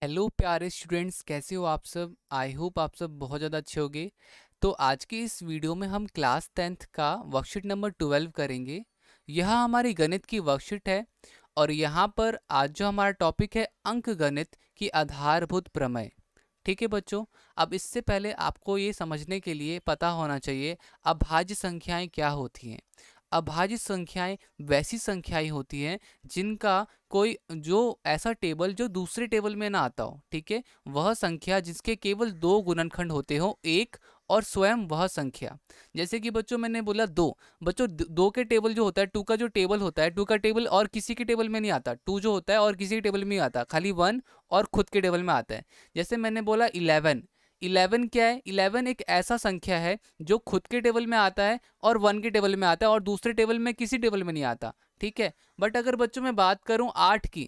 Hello प्यारे students, कैसे हो आप सब। आई होप आप सब बहुत ज़्यादा अच्छे होंगे। तो आज की इस वीडियो में हम क्लास 10th का वर्कशीट नंबर 12 करेंगे। यह हमारी गणित की वर्कशीट है और यहाँ पर आज जो हमारा टॉपिक है अंक गणित की आधारभूत प्रमेय। ठीक है बच्चों, अब इससे पहले आपको ये समझने के लिए पता होना चाहिए अभाज्य संख्याएं क्या होती हैं। अभाज्य संख्याएं वैसी संख्याएं होती हैं जिनका कोई जो ऐसा टेबल जो दूसरे टेबल में ना आता हो। ठीक है, वह संख्या जिसके केवल दो गुणनखंड होते हो, एक और स्वयं वह संख्या। जैसे कि बच्चों मैंने बोला दो। बच्चों दो के टेबल जो होता है, टू का जो टेबल होता है, टू का टेबल और किसी के टेबल में नहीं आता। टू जो होता है और किसी के टेबल में नहीं आता, खाली वन और खुद के टेबल में आता है। जैसे मैंने बोला 11। 11 क्या है? 11 एक ऐसा संख्या है जो खुद के टेबल में आता है और वन के टेबल में आता है और दूसरे टेबल में किसी टेबल में नहीं आता। ठीक है, बट अगर बच्चों मैं बात करूं 8 की,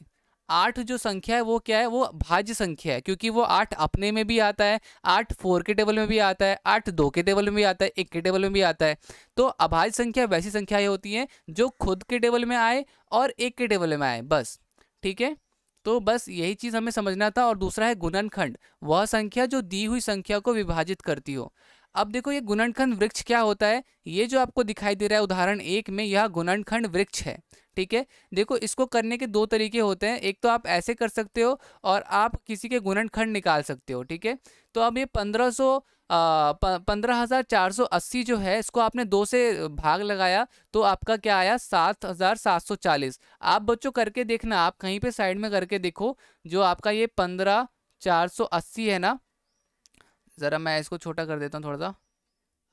8 जो संख्या है वो क्या है? वो भाज्य संख्या है, क्योंकि वो 8 अपने में भी आता है, 8 4 के टेबल में भी आता है, 8 2 के टेबल में भी आता है, 1 के टेबल में भी आता है। तो अभाज्य संख्या वैसी संख्याएं होती हैं जो खुद के टेबल में आए और 1 के टेबल में आए, बस। ठीक है, तो बस यही चीज हमें समझना था। और दूसरा है गुणनखंड, वह संख्या जो दी हुई संख्या को विभाजित करती हो। अब देखो ये गुणनखंड वृक्ष क्या होता है, ये जो आपको दिखाई दे रहा है उदाहरण 1 में, यह गुणनखंड वृक्ष है। ठीक है, देखो इसको करने के दो तरीके होते हैं, एक तो आप ऐसे कर सकते हो और आप किसी के गुणनखंड निकाल सकते हो। ठीक है, तो अब ये 15,480 जो है, इसको आपने दो से भाग लगाया तो आपका क्या आया? 7,740। आप बच्चों करके देखना, आप कहीं पे साइड में करके देखो, जो आपका ये 15,480 है ना, ज़रा मैं इसको छोटा कर देता हूँ थोड़ा सा।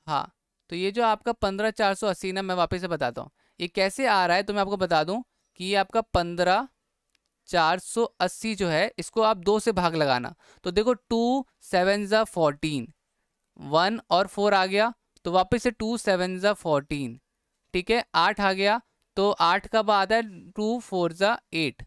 हाँ, तो ये जो आपका 15,480 ना, मैं वापस से बताता हूँ ये कैसे आ रहा है। तो मैं आपको बता दूं कि ये आपका 15,480 जो है, इसको आप दो से भाग लगाना। तो देखो 2 7 ज़ा 14, 1 और 4 आ गया, तो वापस से 2 7 ज़ा 14। ठीक है, 8 आ गया, तो 8 कब आता है? 2 4 ज़ा 8,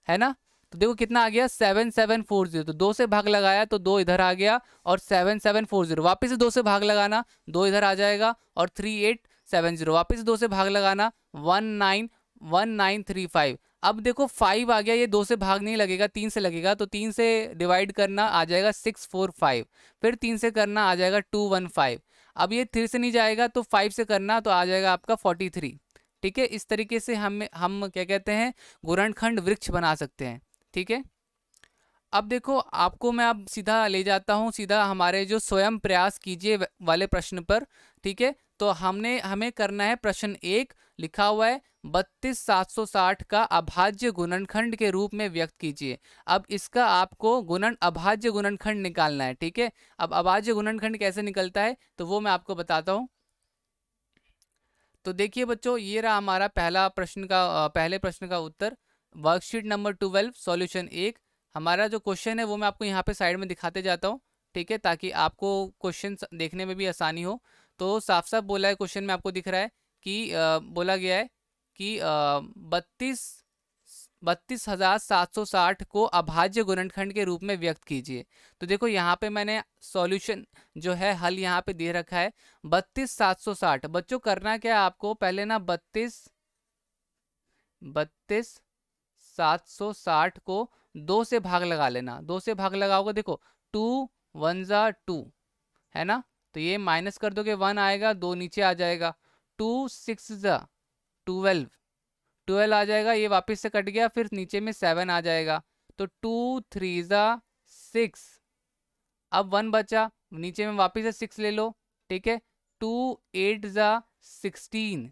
है ना। तो देखो कितना आ गया? 7740। तो दो से भाग लगाया तो दो इधर आ गया, और 7740 वापिस से दो से भाग लगाना, दो इधर आ जाएगा, और 3870 वापिस से दो से भाग लगाना, 191935। अब देखो 5 आ गया, ये दो से भाग नहीं लगेगा, तीन से लगेगा, तो तीन से डिवाइड करना आ जाएगा 645, फिर तीन से करना आ जाएगा 215। अब ये 3 से नहीं जाएगा तो 5 से करना, तो आ जाएगा आपका 43। ठीक है, इस तरीके से हम क्या कहते हैं, गुणनखंड वृक्ष बना सकते हैं। ठीक है, अब देखो आपको मैं अब सीधा ले जाता हूँ सीधा हमारे जो स्वयं प्रयास कीजिए वाले प्रश्न पर। ठीक है, तो हमें करना है प्रश्न 1, लिखा हुआ है 32,760 का अभाज्य गुणनखंड के रूप में व्यक्त कीजिए। अब इसका आपको अभाज्य गुणनखंड निकालना है। ठीक है, अब अभाज्य गुणनखंड कैसे निकलता है तो वो मैं आपको बताता हूँ। तो देखिए बच्चों, ये रहा हमारा पहले प्रश्न का उत्तर, वर्कशीट नंबर 12 सॉल्यूशन 1। हमारा जो क्वेश्चन है वो मैं आपको यहाँ पे साइड में दिखाते जाता हूँ। ठीक है, ताकि आपको क्वेश्चन देखने में भी आसानी हो। तो साफ साफ बोला है क्वेश्चन में, आपको दिख रहा है कि बोला गया है कि 32,760 को अभाज्य गुणनखंड के रूप में व्यक्त कीजिए। तो देखो यहाँ पे मैंने सॉल्यूशन जो है, हल यहाँ पे दे रखा है 32,760। बच्चों करना क्या है आपको, पहले ना 32,760 को दो से भाग लगा लेना। दो से भाग लगाओगे, देखो 2 1 ज़ा 2, है ना। तो ये माइनस कर दोगे, 1 आएगा, दो नीचे आ जाएगा, 2 6 ज़ा 12, 12 आ जाएगा, ये वापस से कट गया, फिर नीचे में 7 आ जाएगा, तो 2 3 ज़ा 6। अब 1 बचा, नीचे में वापस से 6 ले लो। ठीक है, 2 8 ज़ा 16।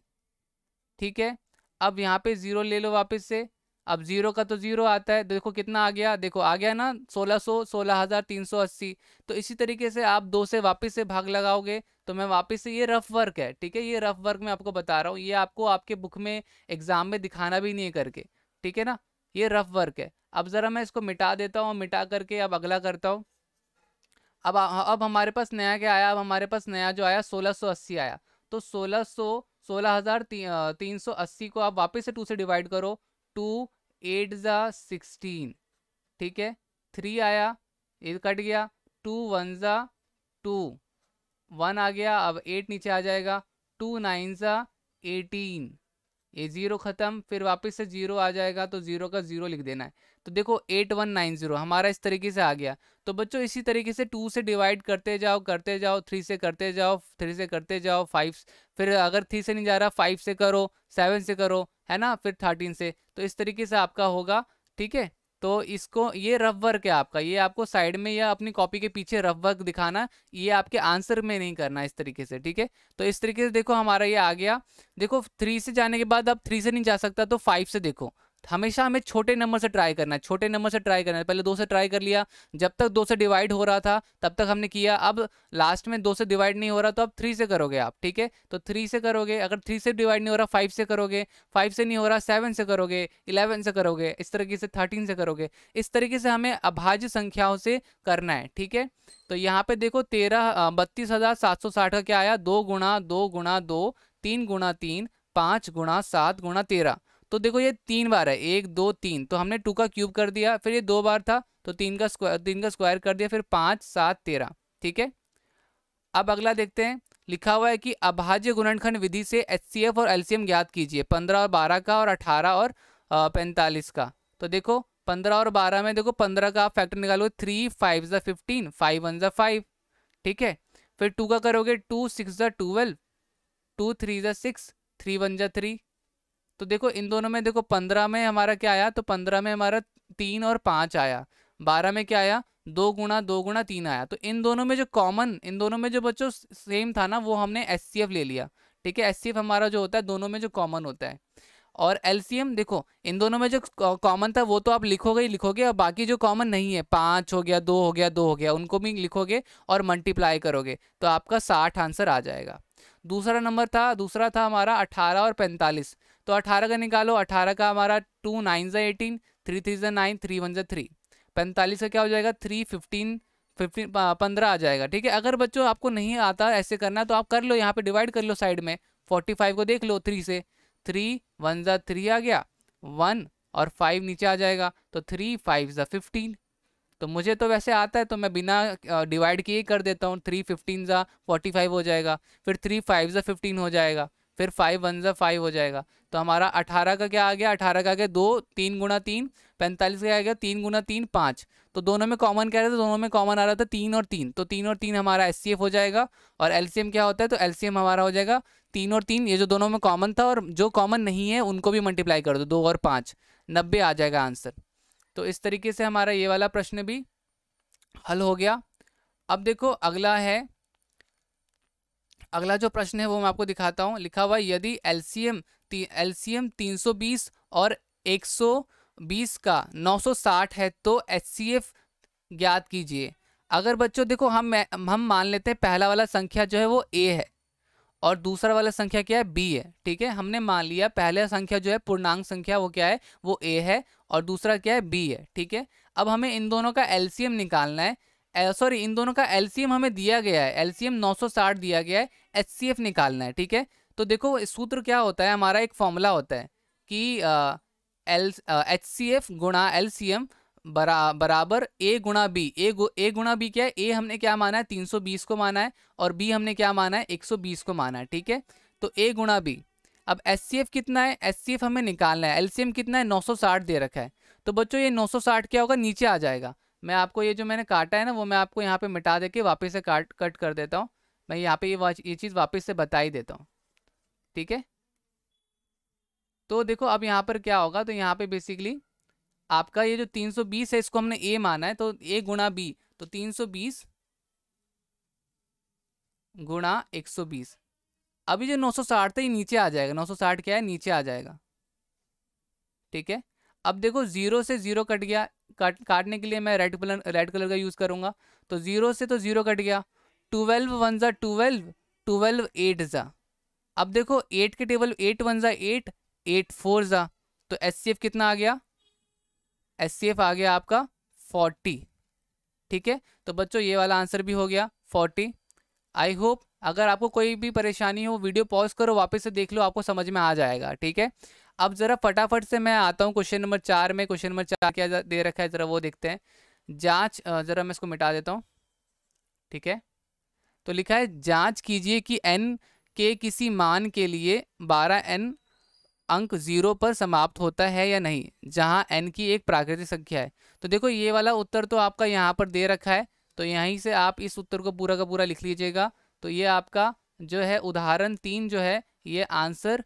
ठीक है, अब यहाँ पे 0 ले लो वापस से। अब 0 का तो 0 आता है, देखो कितना आ गया, देखो आ गया ना 16,380। तो इसी तरीके से आप दो से वापस से भाग लगाओगे, तो मैं वापस से, ये रफ वर्क है। ठीक है, ये रफ वर्क मैं आपको बता रहा हूँ, ये आपको आपके बुक में एग्जाम में दिखाना भी नहीं है करके। ठीक है ना, ये रफ वर्क है। अब जरा मैं इसको मिटा देता हूँ, मिटा करके अब अगला करता हूँ। अब हमारे पास नया क्या आया? अब हमारे पास नया जो आया 1680 आया। तो 16,380 को आप वापस से 2 से डिवाइड करो, 2 8 ज़ा 16। ठीक है, 3 आया, ये कट गया, 2 1 ज़ा 2, 1 आ गया, अब 8 नीचे आ जाएगा, 2 9 ज़ा 18। ये 0 खत्म, फिर वापस से 0 आ जाएगा तो 0 का 0 लिख देना है। तो देखो 8190 हमारा इस तरीके से आ गया। तो बच्चों इसी तरीके से 2 से डिवाइड करते जाओ 3 से करते जाओ, 3 से करते जाओ, 5, फिर अगर 3 से नहीं जा रहा 5 से करो, 7 से करो, है ना, फिर 13 से। तो इस तरीके से आपका होगा, ठीक है। तो इसको, ये रफ वर्क है आपका, ये आपको साइड में या अपनी कॉपी के पीछे रफ वर्क दिखाना, ये आपके आंसर में नहीं करना इस तरीके से, ठीक है। तो इस तरीके से देखो हमारा ये आ गया। देखो 3 से जाने के बाद अब 3 से नहीं जा सकता तो 5 से देखो। हमेशा हमें छोटे नंबर से ट्राई करना है, छोटे नंबर से ट्राई करना है। पहले 2 से ट्राई कर लिया, जब तक 2 से डिवाइड हो रहा था तब तक हमने किया। अब लास्ट में 2 से डिवाइड नहीं हो रहा तो अब 3 से करोगे आप, ठीक है। तो 3 से करोगे, अगर 3 से डिवाइड नहीं हो रहा 5 से करोगे, 5 से नहीं हो रहा 7 से करोगे, 11 से करोगे, इस तरीके से 13 से करोगे। इस तरीके से हमें अभाज्य संख्याओं से करना है, ठीक है। तो यहाँ पे देखो 32,760 का क्या आया, 2 गुणा 2 गुणा 2, 3 गुणा 3, 5 गुणा 7 गुणा 13। तो देखो ये 3 बार है, 1 2 3, तो हमने 2 का क्यूब कर दिया, फिर ये 2 बार था तो 3 का स्क्वायर कर दिया, फिर 5 7 13, ठीक है। अब अगला देखते हैं, लिखा हुआ है कि अभाज्य गुणनखंड विधि से एचसीएफ और एलसीएम ज्ञात कीजिए, 15 और 12 का और 18 और 45 का। तो देखो 15 और 12 में देखो 15 का आप फैक्टर निकालोगे, 3 5 ज़ा 15, 5 1 ज़ा 5, ठीक है। फिर 2 का करोगे, 2 6 ज़ा 12, 2 3 ज़ा 6, 3 1 ज़ा 3। तो देखो इन दोनों में देखो 15 में हमारा क्या आया, तो 15 में हमारा 3 और 5 आया। 12 में क्या आया, 2 गुणा 2 गुणा 3 आया। तो इन दोनों में जो कॉमन, इन दोनों में जो बच्चों सेम था ना, वो हमने एचसीएफ ले लिया, ठीक है। एचसीएफ हमारा जो होता है दोनों में जो कॉमन होता है। और एलसीएम देखो इन दोनों में जो कॉमन था वो तो आप लिखोगे ही लिखोगे, और बाकी जो कॉमन नहीं है, 5 हो गया, 2 हो गया, 2 हो गया, उनको भी लिखोगे और मल्टीप्लाई करोगे तो आपका 60 आंसर आ जाएगा। दूसरा था हमारा 18 और 45। तो 18 का निकालो, 18 का हमारा 2 9 ज़ा 18, 3 3 ज़ा 9, 3 1 ज़ा 3। 45 का क्या हो जाएगा, 3 15 15 आ जाएगा, ठीक है। अगर बच्चों आपको नहीं आता ऐसे करना तो आप कर लो, यहाँ पे डिवाइड कर लो साइड में, 45 को देख लो 3 से, 3 1 ज़ा 3 आ गया, 1 और 5 नीचे आ जाएगा, तो 3 5 ज़ा 15। तो मुझे तो वैसे आता है तो मैं बिना डिवाइड किए ही कर देता हूँ, 3 15 ज़ा 45 हो जाएगा, फिर 3 5 ज़ा 15 हो जाएगा, फिर 5 1 ज़ा 5 हो जाएगा। तो हमारा 18 का क्या आ गया, 18 का आ गया 2 3 गुणा 3, 45 का आ गया 3 गुणा 3 5। तो दोनों में कॉमन क्या रहा था, दोनों में कॉमन आ रहा था 3 और 3, तो 3 और 3 हमारा एचसीएफ हो जाएगा। और एलसीएम क्या होता है, तो एलसीएम हमारा हो जाएगा 3 और 3, ये जो दोनों में कॉमन था, और जो कॉमन नहीं है उनको भी मल्टीप्लाई कर दो, 2 और 5, 90 आ जाएगा आंसर। तो इस तरीके से हमारा ये वाला प्रश्न भी हल हो गया। अब देखो अगला जो प्रश्न है वो मैं आपको दिखाता हूँ। लिखा हुआ है, यदि एलसीएम 320 और 120 का 960 है तो एचसीएफ ज्ञात कीजिए। अगर बच्चों देखो हम मान लेते हैं पहला वाला संख्या जो है वो ए है और दूसरा वाला संख्या क्या है, बी है, ठीक है। हमने मान लिया पहला संख्या जो है पूर्णांक संख्या वो क्या है, वो ए है, और दूसरा क्या है, बी है, ठीक है। अब हमें इन दोनों का एलसीएम निकालना है, सॉरी इन दोनों का एलसीएम हमें दिया गया है, एलसीएम 960 दिया गया है, एचसीएफ निकालना है, ठीक है। तो देखो सूत्र क्या होता है, हमारा एक फॉर्मूला होता है कि एचसीएफ गुणा एलसीएम बराबर ए गुणा बी। ए गुणा बी क्या है, ए हमने क्या माना है, 320 को माना है, और बी हमने क्या माना है, 120 को माना है, ठीक है। तो ए गुणा बी। अब एचसीएफ कितना है, एचसीएफ हमें निकालना है, एलसीएम कितना है, 960 दे रखा है। तो बच्चों ये 960 क्या होगा, नीचे आ जाएगा। मैं आपको ये जो मैंने काटा है ना वो मैं आपको यहाँ पे मिटा दे के वापस से कट कर देता हूँ। मैं यहाँ पे ये चीज़ वापस से बता ही देता हूँ, ठीक है। तो देखो अब यहाँ पर क्या होगा, तो यहाँ पे बेसिकली आपका ये जो 320 है इसको हमने ए माना है, तो ए गुणा बी, तो 320 गुणा 120। अभी जो 960 था ये नीचे आ जाएगा, 960 क्या है, नीचे आ जाएगा, ठीक है। अब देखो 0 से 0 कट गया, काटने के लिए मैं रेड कलर का यूज़ करूँगा। तो 0 से तो 0 कट गया, 12 1 ज़ा 12, 12 8 ज़ा। अब देखो 8 के टेबल, 8 1 ज़ा 8, 8 4 ज़ा। तो एचसीएफ कितना आ गया, एचसीएफ आ गया आपका 40, ठीक है। तो बच्चों ये वाला आंसर भी हो गया 40। आई होप अगर आपको कोई भी परेशानी हो वीडियो पॉज करो, वापस से देख लो, आपको समझ में आ जाएगा, ठीक है। अब जरा फटाफट से मैं आता हूँ क्वेश्चन नंबर 4 में। क्वेश्चन नंबर 4 क्या दे रखा है जरा वो देखते हैं। जांच, जरा मैं इसको मिटा देता हूँ, ठीक है। तो लिखा है, जांच कीजिए कि n के किसी मान के लिए 12n अंक 0 पर समाप्त होता है या नहीं, जहां n की एक प्राकृतिक संख्या है। तो देखो ये वाला उत्तर तो आपका यहाँ पर दे रखा है, तो यहीं से आप इस उत्तर को पूरा का पूरा लिख लीजिएगा। तो ये आपका जो है उदाहरण 3 जो है ये आंसर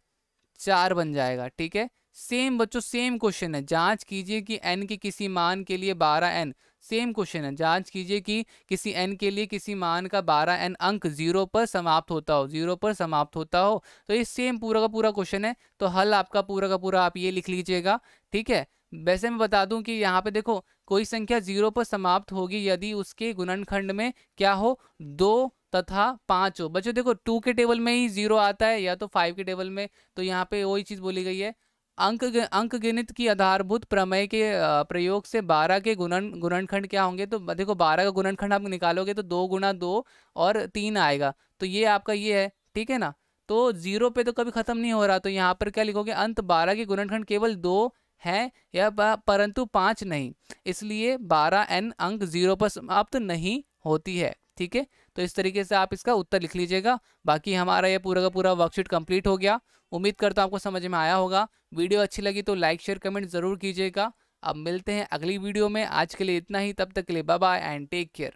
4 बन जाएगा। ठीक है, सेम बच्चों सेम क्वेश्चन है, जांच कीजिए कि n के किसी मान के लिए 12n, सेम क्वेश्चन है, जांच कीजिए कि किसी n के लिए किसी मान का 12n अंक 0 पर समाप्त होता हो, 0 पर समाप्त होता हो। तो ये सेम पूरा का पूरा क्वेश्चन है, तो हल आपका पूरा का पूरा आप ये लिख लीजिएगा। ठीक है, वैसे मैं बता दूं कि यहाँ पे देखो कोई संख्या 0 पर समाप्त होगी यदि उसके गुणनखंड में क्या हो, 2 तथा 5 हो। बच्चों देखो 2 के टेबल में ही 0 आता है या तो 5 के टेबल में, तो यहाँ पे वही चीज बोली गई है। अंकगणित की आधारभूत प्रमेय के प्रयोग से 12 के गुणनखंड क्या होंगे, तो देखो 12 का गुणनखंड आप निकालोगे तो 2 गुना 2 और 3 आएगा, तो ये आपका ये है। ठीक है ना, तो 0 पे तो कभी खत्म नहीं हो रहा, तो यहाँ पर क्या लिखोगे, अंत 12 के गुणनखंड केवल 2 है या परंतु 5 नहीं, इसलिए 12n अंक 0 पर समाप्त नहीं होती है। ठीक है, तो इस तरीके से आप इसका उत्तर लिख लीजिएगा। बाकी हमारा ये पूरा का पूरा वर्कशीट कंप्लीट हो गया। उम्मीद करता हूं आपको समझ में आया होगा। वीडियो अच्छी लगी तो लाइक शेयर कमेंट जरूर कीजिएगा। अब मिलते हैं अगली वीडियो में, आज के लिए इतना ही, तब तक के लिए bye bye and take care.